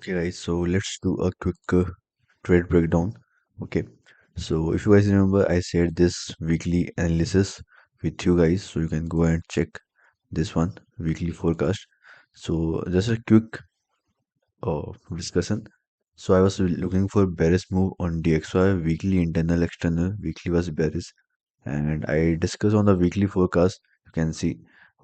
Okay, guys, so let's do a quick trade breakdown. Okay, so if you guys remember, I said this weekly analysis with you guys, so you can go and check this one weekly forecast. So just a quick discussion. So I was looking for bearish move on DXY weekly, internal, external. Weekly was bearish, and I discussed on the weekly forecast. You can see,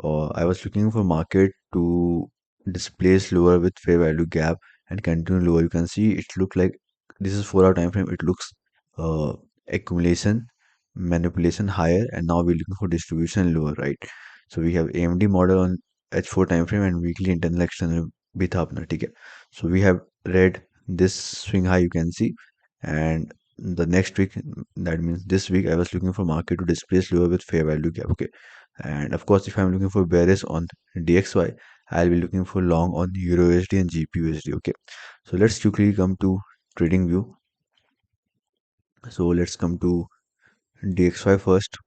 I was looking for market to displace lower with fair value gap and continue lower. You can see it look like this is 4 hour time frame. It looks uh, accumulation, manipulation higher, and now we're looking for distribution lower, right? So we have AMD model on H4 time frame and weekly internal external भी था अपना ठीक है. So we have read this swing high you can see, and the next week, that means this week I was looking for market to displace lower with fair value gap. Okay, and of course if I'm looking for bearish on DXY, I'll be looking for long on Euro USD and GBP USD. Okay, so let's quickly come to trading view. So let's come to DXY first.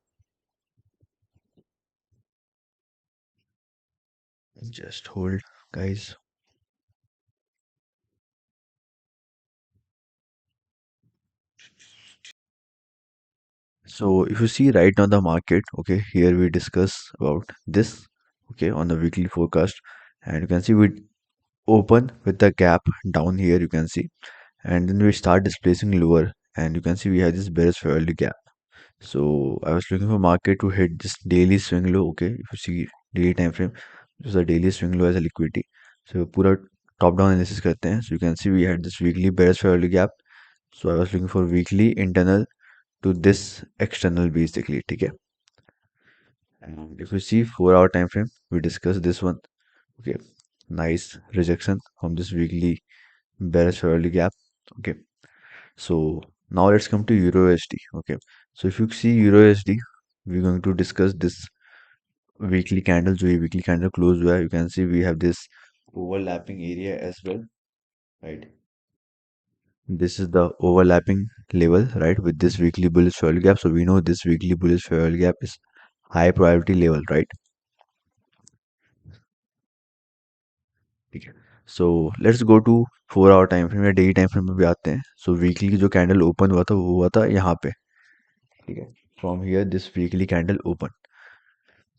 Just hold, guys. So if you see right now the market, okay, here we discuss about this, okay, on the weekly forecast, and you can see we open with the gap down here, you can see, and then we start displacing lower, and you can see we have this bearish fairly gap. So I was looking for market to hit this daily swing low, okay, if you see daily time frame, this is a daily swing low as a liquidity. So पूरा top down analysis करते हैं, so you can see we had this weekly bearish fairly gap. So I was looking for weekly internal to this external basically, ठीक है. And if you see 4 hour time frame, we discussed this one. Okay, nice rejection from this weekly bearish early gap. Okay, so now let's come to Euro USD. Okay, so if you see Euro USD, we're going to discuss this weekly candle. जो ये weekly candle close हुआ है, you can see we have this overlapping area as well, right? This is the overlapping level, right, with this weekly bullish fair gap. So we know this weekly bullish fair gap is high probability level, right? ठीक है. So let's go to 4 hour time frame या daily time frame में भी आते हैं. So weekly जो candle open हुआ था वो हुआ था यहाँ पे, ठीक है. From here this weekly candle open.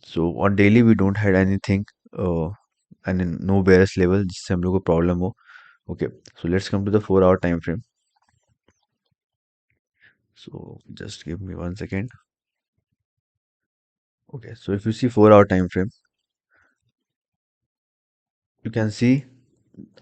So on daily we don't had anything and no bears level जिससे हम लोग को प्रॉब्लम हो. Okay, so let's come to the 4 hour time frame. So just give me 1 second. Okay, so if you see 4 hour time frame, you can see,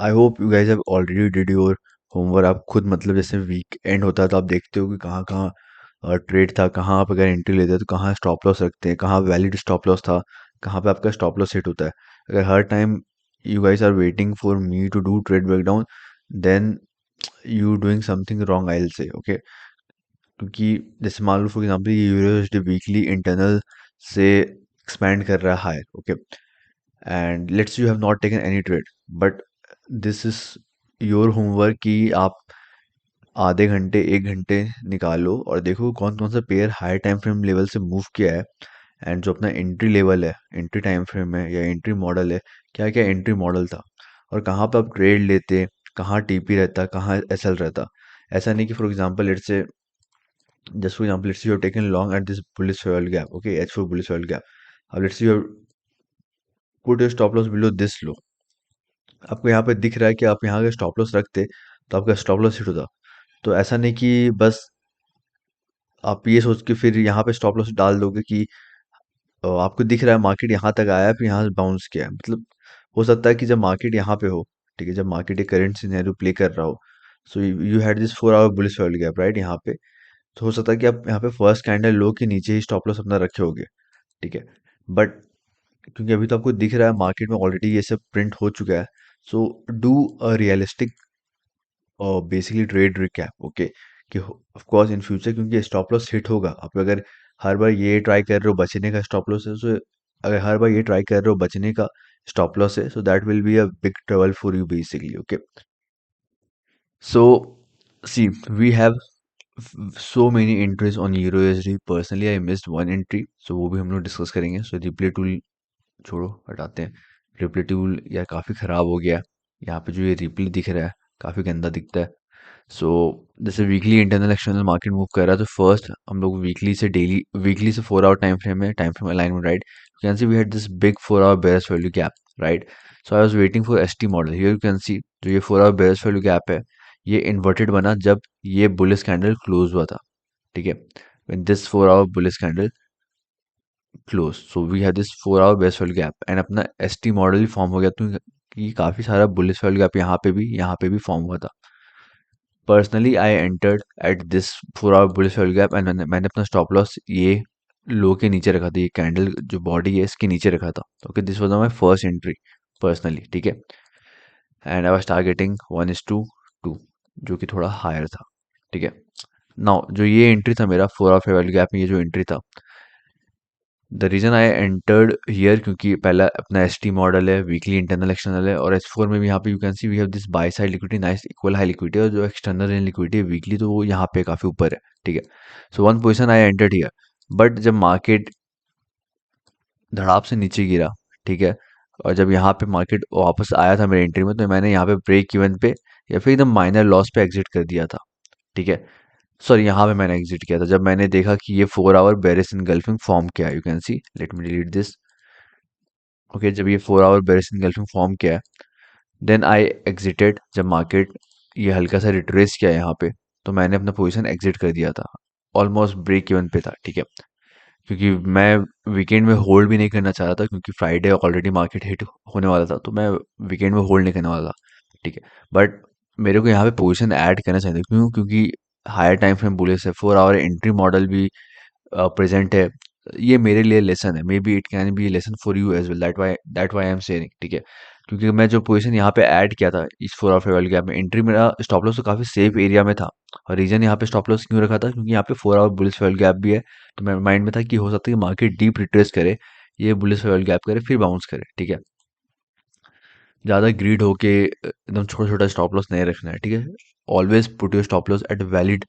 I hope you guys have already did your homework. आप खुद मतलब जैसे week and होता है तो आप देखते हो कि कहाँ कहाँ ट्रेड था, कहाँ आप अगर एंट्री लेते हैं तो कहाँ स्टॉप लॉस रखते हैं, कहाँ वैलिड स्टॉप लॉस था, कहाँ पे आपका स्टॉप लॉस हिट होता है. अगर हर time you guys are waiting for me to do trade breakdown, then you doing something wrong, I will say. Okay, क्योंकि जैसे मान लो फॉर एग्जाम्पल ये यूएसडी वीकली इंटरनल से एक्सपैंड कर रहा है higher. Okay, and let's you have not taken any trade, but this is your homework कि आप आधे घंटे 1 घंटे निकालो और देखो कौन कौन सा pair high time frame level से मूव किया है, एंड जो अपना एंट्री लेवल है, एंट्री टाइम फ्रेम है या एंट्री मॉडल है, क्या क्या एंट्री मॉडल था और कहाँ पे आप ट्रेड लेते, कहाँ टीपी रहता, कहाँ एसएल रहता. ऐसा नहीं कि for example let's say, just for example let's say you have taken long at this bullish oil gap, okay, H4 bullish oil gap. अब let's say you put your stop loss below this low. आपको यहाँ पे दिख रहा है कि आप यहाँ का स्टॉप लॉस रखते तो आपका स्टॉप लॉस हिट होता. तो ऐसा नहीं कि बस आप ये सोच के फिर यहाँ पे स्टॉप लॉस डाल दोगे कि आपको दिख रहा है मार्केट यहाँ तक आया है फिर यहाँ से बाउंस किया है. मतलब हो सकता है कि जब मार्केट यहाँ पे हो, ठीक है, जब मार्केट एक करंट सिनेरियो प्ले कर रहा हो, so you had this 4 hour bullish oil gap right यहाँ पे. तो हो सकता है कि आप यहाँ पे फर्स्ट कैंडल लो के नीचे ही स्टॉप लॉस अपना रखे होगे, ठीक है. बट क्योंकि अभी तो आपको दिख रहा है मार्केट में ऑलरेडी ये सब प्रिंट हो चुका है, सो डू अ रियलिस्टिक और बेसिकली ट्रेड रिकैप. ओके, कि ऑफ कोर्स इन फ्यूचर क्योंकि स्टॉप लॉस हिट होगा, आप अगर हर बार ये ट्राई कर रहे हो बचने का स्टॉप लॉस है, सो अगर हर बार ये ट्राई कर रहे हो बचने का स्टॉप लॉस है, so that will be a big trouble for you basically. Okay, so see we have so many entries on Euro USD. Personally, I missed one entry, so वो भी हम लोग डिस्कस करेंगे. सो रिप्ले टूल छोड़ो, हटाते हैं. Replay tool यार काफ़ी ख़राब हो गया. यहाँ पे जो ये रिप्ले दिख रहा है काफ़ी गंदा दिखता है। सो जैसे weekly internal external market move कर रहा है, तो फर्स्ट हम लोग वीकली से 4 आवर टाइम फ्रेम में, time frame alignment, right? You can see we had this big 4 hour bears value gap, right? So I was waiting for ST model. Here you can see जो ये 4 hour bears value gap है, ये inverted बना जब ये bullish candle close हुआ था, ठीक है? When this 4 hour bullish candle close, so we have this 4 hour bears value gap and अपना एसटी मॉडल भी फॉर्म हो गया, तो कि काफ़ी सारा बुलिश वैल्यू गैप यहाँ पे भी फॉर्म हुआ था। Personally I entered at this 4 hour bullish value gap and मैंने अपना स्टॉप लॉस ये लो के नीचे रखा था, ये कैंडल जो बॉडी है इसके नीचे रखा था। Okay, this was my first entry personally, ठीक है? एंड आई वाज टारगेटिंग 1:2, जो कि थोड़ा हायर था, ठीक है? नाउ जो ये एंट्री था मेरा 4 आवर वैल्यू गैप में, ये जो एंट्री था, the reason I entered here, क्योंकि पहला अपना एस टी मॉडल है, वीकली इंटरनल एक्सटर्नल है, और एच फोर में भी यहाँ पे you can see we have this buy side liquidity, nice equal high liquidity, और जो एक्सटर्नल लिक्विडिटी है वीकली, तो वो यहाँ पे काफ़ी ऊपर है, ठीक है? So one position I entered here, but जब मार्केट धड़ाप से नीचे गिरा, ठीक है, और जब यहाँ पे मार्केट वापस आया था मेरे एंट्री में, तो मैंने यहाँ पे ब्रेक इवन पे या फिर एकदम माइनर लॉस पे एग्जिट कर दिया था, ठीक है? सॉरी, यहाँ पे मैंने एग्जिट किया था जब मैंने देखा कि ये 4 आवर बेरिस इनगल्फिंग फॉर्म किया है। You can C, let me delete this. Okay, जब ये 4 आवर बेरिस इनगल्फिंग फॉर्म किया है, देन आई एग्जिटेड। जब मार्केट ये हल्का सा रिट्रेस किया यहाँ पे, तो मैंने अपना पोजीशन एग्जिट कर दिया था, ऑलमोस्ट ब्रेक इवन पे था, ठीक है? क्योंकि मैं वीकेंड में होल्ड भी नहीं करना चाह रहा था, क्योंकि फ्राइडे ऑलरेडी मार्केट हिट होने वाला था, तो मैं वीकेंड में होल्ड नहीं करने वाला था, ठीक है? बट मेरे को यहाँ पे पोजीशन ऐड करना चाहिए, क्यों? क्योंकि हायर टाइम फ्रेम बुलिश है, 4 आवर एंट्री मॉडल भी प्रेजेंट है। ये मेरे लिए लेसन है, may be it can be lesson for you as well, that why I am sharing, ठीक है? क्योंकि मैं जो पोजीशन यहाँ पे ऐड किया था इस 4 आवर वाले गैप में, एंट्री मेरा स्टॉप लॉस तो काफ़ी सेफ एरिया में था। और रीजन यहाँ पे स्टॉप लॉस क्यों रखा था, क्योंकि यहाँ पे 4 आवर बुलिश वाले गैप भी है, तो मेरे माइंड में था कि हो सकता है कि मार्केट डीप रिट्रेस करे, ये बुलिश वाले गैप करे, फिर बाउंस करे, ठीक है? ज़्यादा ग्रीड होके एकदम छोटा छोटा स्टॉप लॉस नहीं रखना है, ठीक है? Always put your stop loss at valid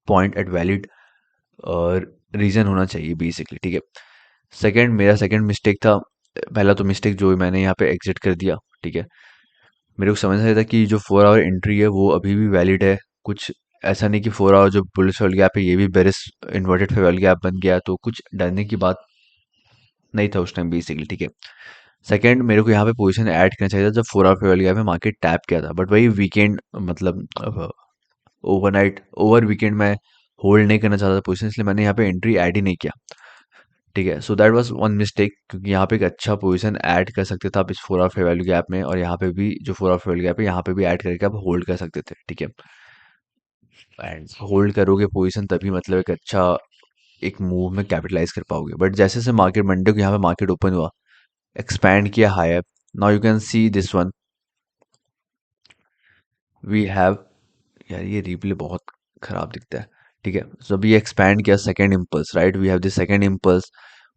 point, at valid reason होना चाहिए बेसिकली, ठीक है? सेकंड, मेरा सेकंड मिस्टेक था, पहला तो मिस्टेक जो मैंने यहाँ पे एग्जिट कर दिया, ठीक है? मेरे को समझ आया था कि जो 4 आवर एंट्री है वो अभी भी वैलिड है, कुछ ऐसा नहीं कि 4 आवर जो बुलिश वाला गैप है ये भी बेरिस इन्वर्टेड फेयर वाला गैप बन गया, तो कुछ डरने की बात नहीं था उस टाइम बेसिकली, ठीक है? सेकंड, मेरे को यहाँ पे पोजीशन ऐड करना चाहिए था जब 4 आवर फेयर वाला गैप में मार्केट टैप किया था, बट वही वीकेंड मतलब ओवरनाइट ओवर वीकेंड में होल्ड नहीं करना चाहता था पोजीशन, इसलिए मैंने यहाँ पे एंट्री ऐड ही नहीं किया, ठीक है? So that was one mistake, क्योंकि यहाँ पे एक अच्छा पोजीशन ऐड कर सकते थे आप इस 4 आवर फेयर वैल्यू गैप में, और यहाँ पे भी जो 4 आवर फेयर वैल्यू गैप है यहाँ पे भी ऐड करके आप होल्ड कर सकते थे, ठीक है? एंड होल्ड करोगे पोजीशन तभी मतलब एक अच्छा एक मूव में कैपिटलाइज कर पाओगे। बट जैसे जैसे मार्केट मंडे को यहाँ पे मार्केट ओपन हुआ, एक्सपैंड किया higher, now you can see this one, we have, यार ये रिप्ले बहुत खराब दिखता है, ठीक है? सो अभी एक्सपैंड किया second impulse, right? We have this second impulse,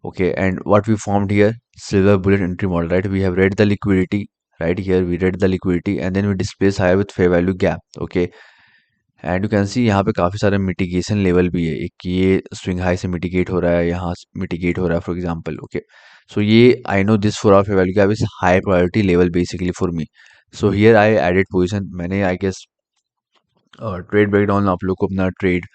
okay, and what we formed here, silver bullet entry model, right? We have read the liquidity, right? Here we read the liquidity and then we displace higher with fair value gap, okay? And you can सी यहाँ पे काफ़ी सारे mitigation level भी है, एक ये swing high से mitigate हो रहा है, यहाँ मिटिगेट हो रहा है फॉर एग्जांपल, ओके? सो ये I know this for of value gap is high priority level basically for me. So here I added position, मैंने आई गेस ट्रेड ब्रेकडाउन आप लोग को अपना ट्रेड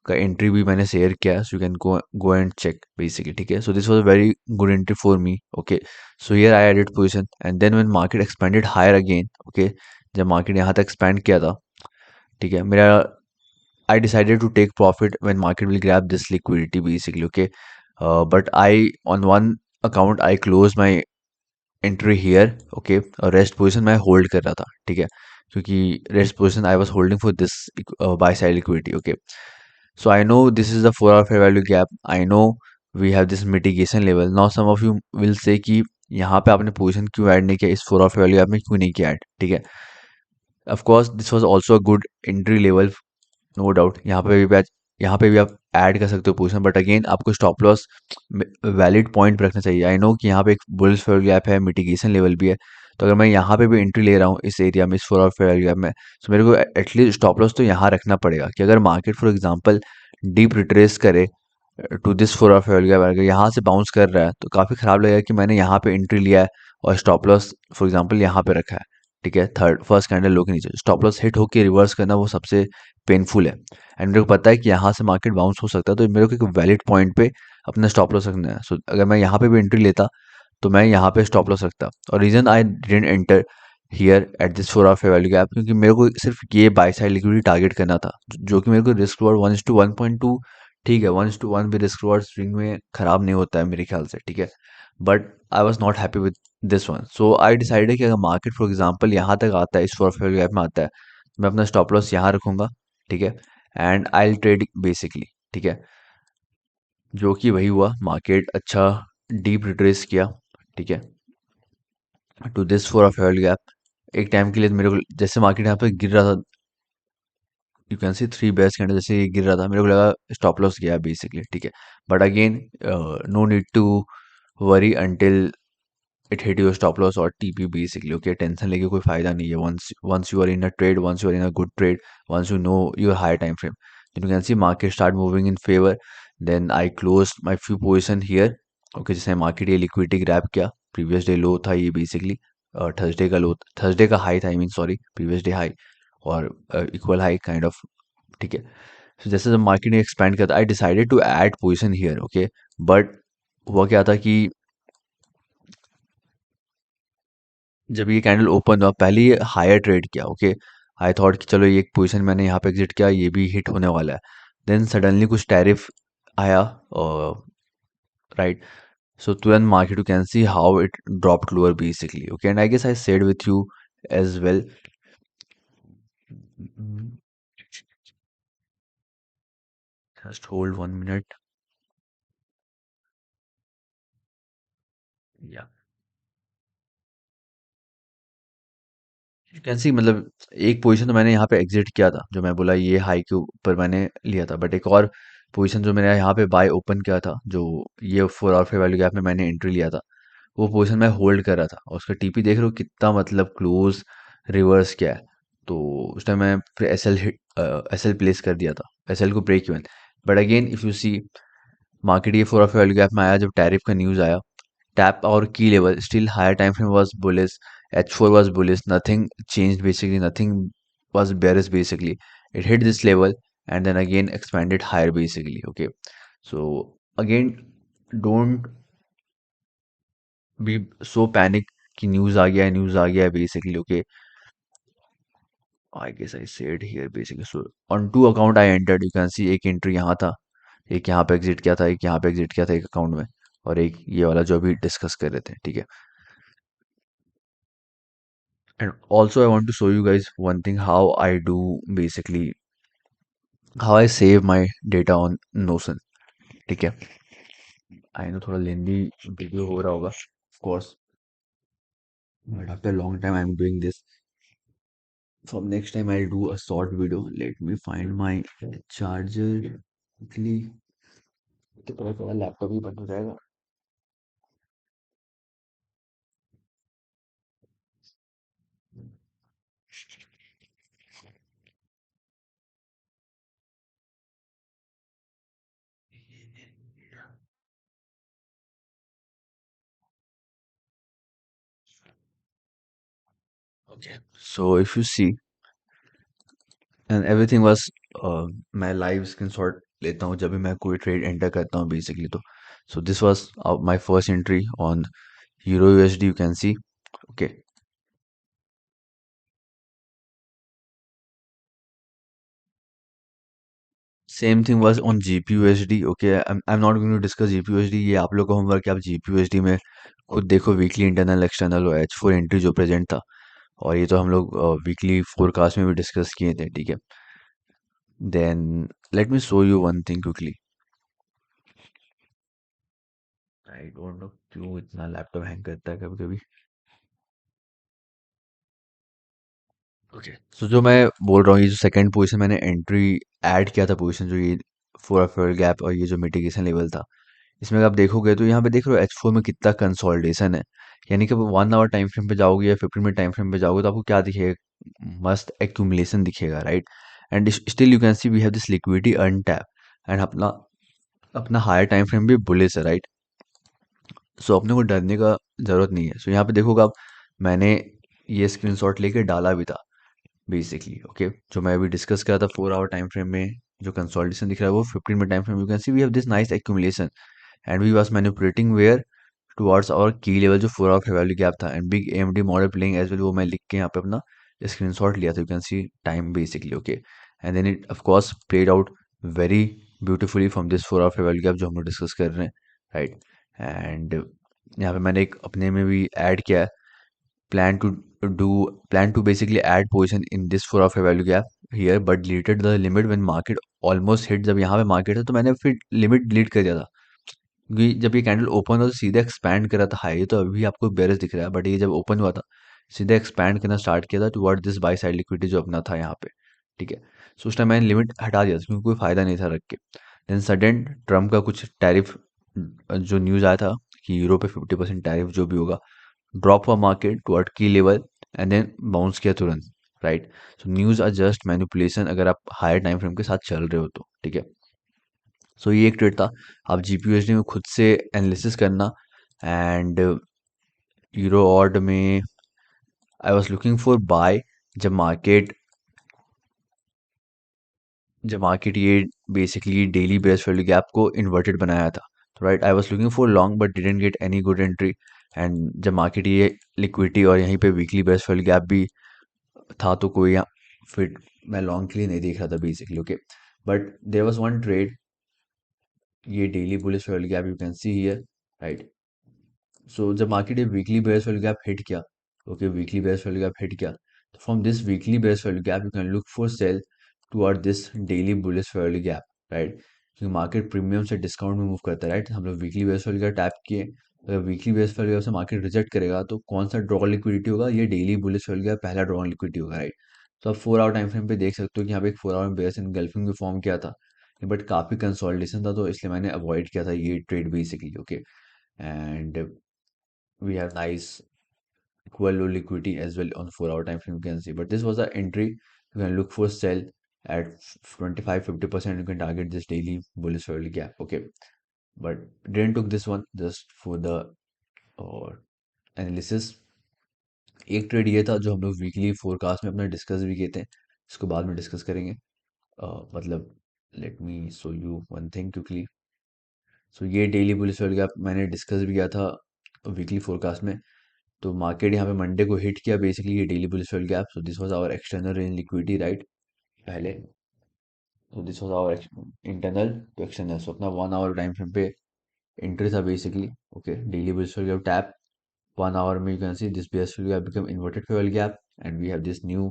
का एंट्री भी मैंने शेयर किया है, so you can go and check basically, ठीक है? So this was a very good entry for me, okay? So here I added position and then when market expanded higher again, okay, जब market यहाँ तक expand किया था, ठीक है, मेरा I decided to take profit when market will grab this liquidity basically, okay? But I on one account I closed my entry here, okay? और rest position मैं होल्ड कर रहा था, ठीक है? क्योंकि rest position I was holding for this by side liquidity, okay? So I know this is the 4 hour fair value gap. I know we have this mitigation level. Now some of you will say कि यहाँ पे आपने position क्यों add नहीं किया, इस 4 hour fair value gap में क्यों नहीं किया ऐड, ठीक है? Of course this was also a good entry level, no doubt. यहाँ पे भी आप ऐड कर सकते हो पोजीशन, बट अगेन आपको स्टॉप लॉस वैलिड पॉइंट पे रखना चाहिए। आई नो कि यहाँ पे एक बुलिश फेयर गैप है, मिटिगेशन लेवल भी है, तो अगर मैं यहाँ पे भी एंट्री ले रहा हूँ इस एरिया में, इस 4 आवर फेयर गैप में, तो मेरे को एटलीस्ट स्टॉप लॉस तो यहाँ रखना पड़ेगा कि अगर market for example deep retrace करे to this 4 hour fair gap, अगर यहाँ से बाउंस कर रहा है तो काफ़ी खराब लगेगा कि मैंने यहाँ पे एंट्री लिया है और स्टॉप लॉस फॉर एग्जांपल यहाँ पे रखा है, ठीक है, थर्ड फर्स्ट कैंडल लो के नीचे स्टॉप लॉस हिट होके रिवर्स करना वो सबसे पेनफुल है। एंड मेरे को पता है कि यहाँ से मार्केट बाउंस हो सकता है, तो मेरे को एक वैलिड पॉइंट पे अपना स्टॉप लॉस रखना है। सो अगर मैं यहाँ पे भी एंट्री लेता तो मैं यहाँ पे स्टॉप लॉस रखता। और reason I didn't enter here at this 4 hour value gap, क्योंकि मेरे को सिर्फ ये बाई साइड लिक्विडिटी टारगेट करना था, जो कि मेरे को रिस्क रिवॉर्ड 1:1.2, ठीक है, 1:1 भी रिस्क रिवॉर्ड स्विंग में खराब नहीं होता है मेरे ख्याल से, ठीक है। But I was not happy with this one, so I decided कि अगर मार्केट फॉर एग्जाम्पल यहाँ तक आता है, इस 4 hour गैप में आता है, तो मैं अपना स्टॉप लॉस यहाँ रखूंगा, ठीक है। एंड आई ट्रेड बेसिकली, ठीक है, जो कि वही हुआ, मार्केट अच्छा डीप रिट्रेस किया, ठीक है, टू दिस 4 hour गैप। एक टाइम के लिए तो मेरे को जैसे मार्केट यहाँ पे गिर रहा था, you can see three bears candle जैसे ये गिर रहा था, मेरे को लगा स्टॉप लॉस गया बेसिकली, ठीक है। But again no need to worry until it hit your stop loss और टीपी बेसिकली, ओके, टेंशन लेके कोई फायदा नहीं है। Once once you are in a trade, once you are in a good trade, once you know your higher time frame, then you can see market start moving in favor. Then I closed my few position here, okay, जैसे market ये liquidity grab किया, previous day लो था ये basically, Thursday का लो, Thursday का high था, I mean sorry, previous day high और equal high kind of, ठीक है। So, जैसे जब मार्केट ने एक्सपैंड किया था, I decided to add position here, okay. But हुआ क्या था कि जब ये कैंडल ओपन हुआ, पहले ये हायर ट्रेड किया, ओके। आई थॉट कि चलो ये एक पोजीशन मैंने यहाँ पे एग्जिट किया, ये भी हिट होने वाला है। देन सडनली कुछ टैरिफ आया, राइट। सो तुरंत market, you can see how it dropped lower basically, okay. And I guess I said with you as well, just hold 1 minute, या यू कैन सी, मतलब एक position तो मैंने यहाँ पे एग्जिट किया था, जो मैं बोला ये हाई के ऊपर मैंने लिया था। बट एक और पोजीशन जो मैंने यहाँ पे बाय ओपन किया था, जो ये 4 और 5 वैल्यू गैप में मैंने एंट्री लिया था, वो पोजीशन मैं होल्ड कर रहा था। और उसका टीपी देख रहे हो कितना, मतलब क्लोज रिवर्स किया है। तो उस टाइम मैं फिर एस एल प्लेस कर दिया था, एस एल को break even. But again if you see, market ये 4 और 5 वैल्यू गैप में आया जब टैरिफ का न्यूज़ आया, tap our key level, still higher time frame was bullish, h4 was bullish, nothing changed basically, nothing was bearish basically. It hit this level and then again expanded higher basically, okay. So again, don't be so panic कि news आ गया है basically, okay. I guess I said here basically, so on two account I entered, you can see एक entry यहाँ था, एक यहाँ पे exit किया था, एक यहाँ पे एग्जिट किया था एक अकाउंट में, और एक ये वाला जो अभी डिस्कस कर रहे थे, ठीक है। And also I want to show you guys one thing, how I do basically, how I save my data on Notion, ठीक है। आई नो थोड़ा लेंदी वीडियो हो रहा होगा, of course, but after a long time I'm doing this. From next time I'll do a short video. Let me find my charger quickly, तो पता चला laptop ही बंद हो जाएगा। Okay, so if you see, and everything was, मैं live screenshot लेता हूँ जब भी मैं कोई ट्रेड एंटर करता हूँ बेसिकली, तो so this was my first entry on euro USD, you can see, okay. Same thing was on GPUSD, okay. I am not going to discuss GPUSD, ये आप लोगों का होमवर्क है, आप जीपीयूएसडी में खुद देखो, वीकली इंटरनल एक्सटर्नल और H4 एंट्री जो प्रेजेंट था, और ये तो हम लोग वीकली फोरकास्ट में भी डिस्कस किए थे, ठीक है। Then let me show you one thing quickly. I don't know क्यों इतना लैपटॉप हैंग करता है कभी कभी, ओके। सो जो मैं बोल रहा हूँ, ये जो सेकंड पोजीशन मैंने एंट्री ऐड किया था, पोजीशन जो ये 4 और 5 गैप और ये जो मिटिगेशन लेवल था, इसमें अगर आप देखोगे तो यहाँ पे देख रहे हो H4 में कितना कंसोलिडेशन है। यानी कि 1 आवर टाइम फ्रेम पे जाओगे या 15 मिनट टाइम फ्रेम पे जाओगे तो आपको क्या दिखेगा, मस्त एक्यूमुलेशन दिखेगा, right. And still you can see we have this liquidity untap, एंड अपना अपना हायर टाइम फ्रेम भी बुलिश है, राइट। सो अपने को डरने का जरूरत नहीं है। सो यहाँ पे देखोगे आप, मैंने ये स्क्रीनशॉट लेके डाला भी था बेसिकली। ओके, जो मैं अभी डिस्कस कर रहा था 4 आवर टाइम फ्रेम में जो कंसोलिडेशन दिख रहा है वो 15 minute time frame. You can see we have this nice accumulation and we was manipulating where towards our key level जो 4 आवर फेयर वैल्यू गैप था and big AMD model playing as well, वो मैं लिख के यहाँ पे अपना screenshot लिया था। You can see time basically. Okay, and then it of course played out very beautifully from this 4 hour fair value gap जो हम लोग डिस्कस कर रहे हैं, राइट। एंड यहाँ पे मैंने एक अपने में भी ऐड किया है, plan to do plan to basically add position in this 4 of a value gap here but deleted the limit when market almost hit। जब यहाँ पे मार्केट है तो मैंने फिर लिमिट डिलीट कर दिया था, क्योंकि जब ये कैंडल ओपन हुआ तो सीधा एक्सपैंड कर रहा था हाई। तो अभी आपको बेरिश दिख रहा है, बट ये जब ओपन हुआ था सीधा एक्सपैंड करना स्टार्ट किया था toward this buy side liquidity जो अपना था यहाँ पे, ठीक है। सो उस टाइम मैंने लिमिट हटा दिया था क्योंकि कोई फायदा नहीं था रख के। देन सडन ट्रम्प का कुछ टैरिफ जो न्यूज़ आया था कि यूरो पे 50% टैरिफ जो भी होगा, ड्रॉप हुआ market toward key level and then bounce किया तुरंत, right. So news are just manipulation अगर आप हायर टाइम फ्रेम के साथ चल रहे हो तो, ठीक है। सो ये एक ट्रेड था। आप जीपीयूएसडी में खुद से एनालिसिस करना। एंड यूरो ऑर्ड में I was looking for buy जब मार्केट ये basically daily base value gap को इन्वर्टेड बनाया था, तो right I was looking for long but didn't get any good entry. And जब मार्केट ये लिक्विडिटी और यहीं पे वीकली बेस वैल्यू गैप भी था तो कोई फिर मैं लॉन्ग के लिए नहीं देख रहा था basically. Okay, but there was one trade, ये daily bullish value gap you can see here, right. सो जब मार्केट ये weekly bears value gap hit किया, okay weekly bears value gap hit किया, तो from this weekly bears value gap you can look for sell toward this daily bullish value gap, right. क्योंकि market premium से discount में move करता है, right. हम लोग weekly bears value gap tap किए, अगर वीकली बेयर्स वैल्यू गैप से मार्केट रिजेक्ट करेगा तो कौन सा ड्रॉ लिक्विडिटी होगा, ये डेली बुलिश वैल्यू गैप पहला ड्रॉ लिक्विडिटी होगा, राइट। तो आप 4 आवर टाइम फ्रेम पे देख सकते हो कि यहाँ पे एक 4 आवर में बेयर्स इनगल्फिंग भी फॉर्म किया था, बट काफ़ी कंसोलिडेशन था तो इसलिए मैंने अवॉइड किया था ये trade basically. Okay, and we have nice equal low liquidity as well on 4 hour time frame you can see, but this was the entry. You can look for sell at 25-50%. You can target this daily bullish early gap. Okay, but didn't took this one just for the uh, analysis। एक trade ये था जो हम लोग weekly forecast में अपना discuss भी किए थे, इसको बाद में डिस्कस करेंगे। मतलब let me show you one thing quickly. So ये डेली बुलिश एर्ली गैप मैंने डिस्कस भी किया था वीकली फोरकास्ट में। तो मार्केट यहाँ पे मंडे को हिट किया बेसिकली ये daily bullish early gap. So this was our external range liquidity, right. पहले तो this was our internal to external. So अपना 1 आवर टाइम फ्रेम पे एंट्री था basically. Okay, daily bullish early gap tap 1 hour में you can see this base early gap become inverted fair gap and we have this new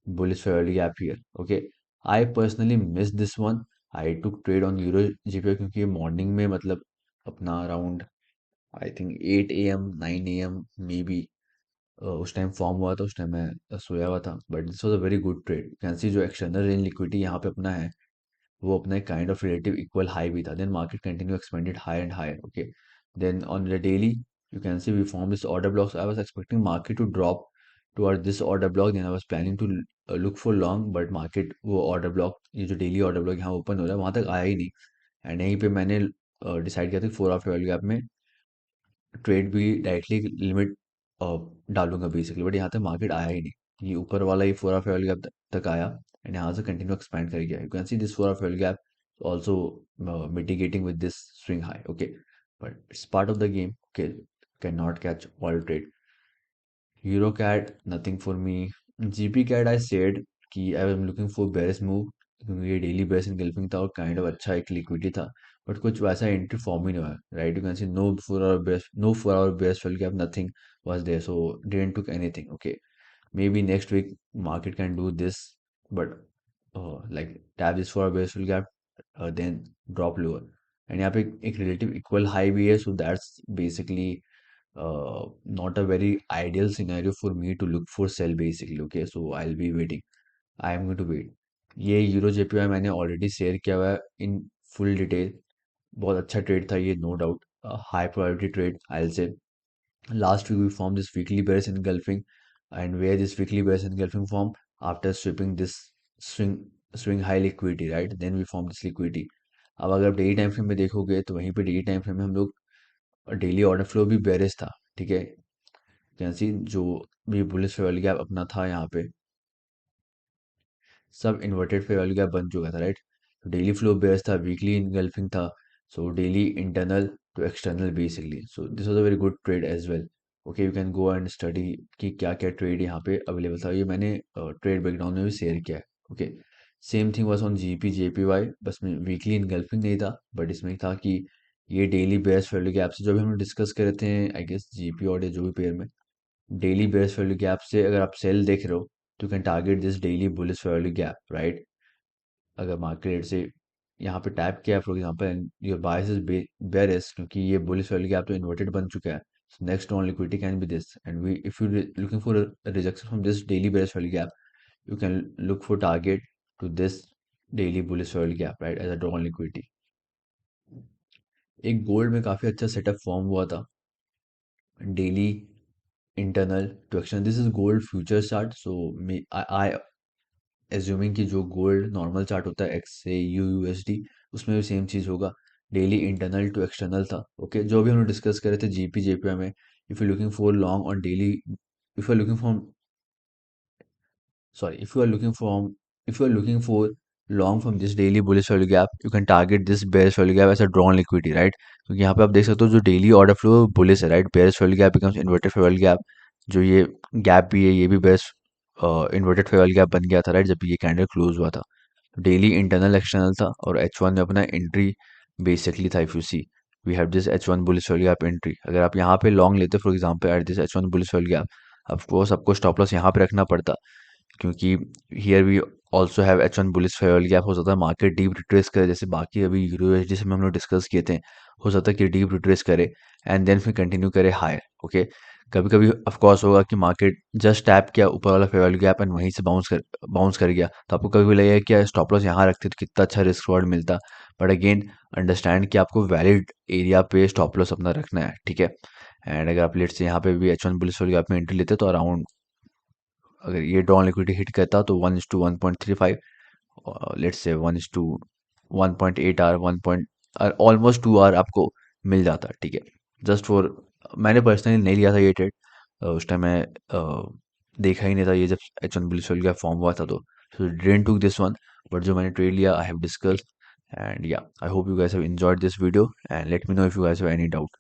bullish fair value gap here। Okay, I personally missed this one। I took trade on euro gpa क्योंकि ये morning में मतलब अपना around I think 8 AM 9 AM may be उस time form हुआ था, उस time मैं सोया हुआ था। But this was a very good trade. You can see जो एक्सटर्नल रेंज लिक्विडिटी यहाँ पे अपना है वो अपना एक kind of relative equal high भी था। Then market continue expanded higher and higher. Okay, then on the daily you can see we formed this order blocks। I was expecting market to drop toward this order block, then I was planning to look for long, but market वो order block ये जो daily order block यहाँ open हो रहा है वहाँ तक आया ही नहीं। एंड यहीं पे मैंने डिसाइड किया था कि 4 आवर वैल्यू गैप में ट्रेड भी डायरेक्टली लिमिट डालूंगा बेसिकली, बट यहाँ तक मार्केट आया ही नहीं। ये ऊपर वाला ही 4 आवर वैल्यू गैप तक आया एंड यहाँ से कंटिन्यू एक्सपैंड कर गया। You can see this 4 hour value gap also mitigating with this swing high। Okay, but it's part of the game। Okay, cannot catch all trade। EuroCAD nothing for me। GP CAD I said कि I am looking for bearish move क्योंकि ये daily base engulfing था और kind of अच्छा एक liquidity था, but कुछ वैसा एंट्री फॉर्म ही नहीं हुआ, right. You can see no 4 hour base fail gap nothing was there, so didn't took anything. Okay, maybe next week market can do this, but like tap this for a base full gap, then drop lower। and यहाँ पे एक relative equal high भी है, so that's basically not a very ideal scenario for me to look for sell basically। Okay, so I'll be waiting। I am going to wait। ये euro JPY मैंने already share किया हुआ है in full detail. बहुत अच्छा trade था ये, no doubt high priority trade I say. Last week we formed this weekly bearish engulfing, and where this weekly bearish engulfing form after sweeping this swing high liquidity, right? Then we form this liquidity। अब अगर आप daily time frame में देखोगे तो वहीं पे daily time frame में हम लोग डेली ऑर्डर फ्लो भी बेरिश था, ठीक है। कैन सी जो भी बुलिश फेयर वैल्यू गैप अपना था यहाँ पे, सब इन्वर्टेड फेयर वैल्यू गैप बन चुका था, राइट। डेली फ्लो बेयर्स था, वीकली इनगल्फिंग था, so daily internal to external basically, so this was a very good trade as well. Okay, you can go and study कि क्या क्या trade यहाँ पे अवेलेबल था, ये मैंने ट्रेड बैकग्राउंड में भी शेयर किया है। Okay, same thing was on GP JPY, बस में वीकली इनगल्फिंग नहीं था, बट इसमें था कि ये डेली बेयर्स वैल्यू गैप से, जो भी हम लोग डिस्कस कर रहे थे आई गेस जीपी और जो भी पेयर में, डेली बेयर्स वैल्यू गैप से अगर आप सेल देख रहे हो तो can target this daily bullish value gap, right. अगर मार्केट से यहाँ पे टैप किया for example, your bias is bearish, क्योंकि ये बुलिश वैल्यू गैप तो इन्वर्टेड बन चुका है, so next on liquidity can be this, and we if you looking for rejection from this daily bearish value gap, you can look for target to this daily bullish oil gap, right, as a draw on liquidity। एक gold में काफी अच्छा setup form हुआ था, daily internal to external, this is gold future chart, so I assuming कि जो gold normal chart होता है एक्स से यूएसडी, उसमें भी सेम चीज होगा, डेली इंटरनल टू एक्सटर्नल था। ओके, जो भी हम लोग डिस्कस कर रहे थे जीपी जेपीआई में, if you looking for long on daily, if you are looking for, sorry, if you are looking for long from this daily bullish value gap, you can target this bearish value gap as a drawn liquidity, right। क्योंकि यहाँ पे आप देख सकते हो जो daily order flow bullish है, right, bearish value gap becomes inverted fair value gap, जो ये गैप भी है ये भी bearish inverted fair value gap बन गया था, राइट, जब ये कैंडल क्लोज हुआ था। डेली इंटरनल एक्सटर्नल था, और H1 में अपना एंट्री बेसिकली था, if you see we have this H1 bullish value gap entry, अगर आप यहाँ पे लॉन्ग लेते for example at this H1 bullish value gap, of आपको स्टॉप लॉस यहाँ पे रखना पड़ता, क्योंकि here we also have H1 bullish fair value gap, हो सकता है मार्केट डीप रिट्रेस करे, जैसे बाकी अभी यूरो यूएसडी से हम लोग डिस्कस किए थे, हो सकता है कि डीप रिट्रेस करे एंड देन फिर कंटिन्यू करे हायर। ओके, कभी कभी ऑफ कोर्स होगा कि मार्केट जस्ट टैप किया ऊपर वाला फेयर वैल्यू गैप एंड वहीं से बाउंस कर गया, तो आपको कभी भी लगेगा कि यार स्टॉप लॉस यहाँ रखते तो कितना अच्छा रिस्क रिवॉर्ड मिलता, बट अगेन अंडरस्टैंड कि आपको वैलिड एरिया पे स्टॉप लॉस अपना रखना है, ठीक है। एंड अगर आप लेट से यहाँ पे भी H1 बुलिश वैल्यू गैप में एंट्री लेते तो अराउंड, अगर ये डॉन लिक्विडिटी हिट करता तो 1:1.35, let's say 1:1.8 are, 1 point almost 2 are आपको मिल जाता, ठीक है। जस्ट फॉर, मैंने पर्सनली नहीं लिया था ये ट्रेड, उस टाइम मैं देखा ही नहीं था ये जब H1 बुलिश का फॉर्म हुआ था, तो didn't took this one, but जो मैंने ट्रेड लिया आई हैव डिस्कस, एंड या आई hope you guys have enjoyed this video, and let me know if you guys have any doubt.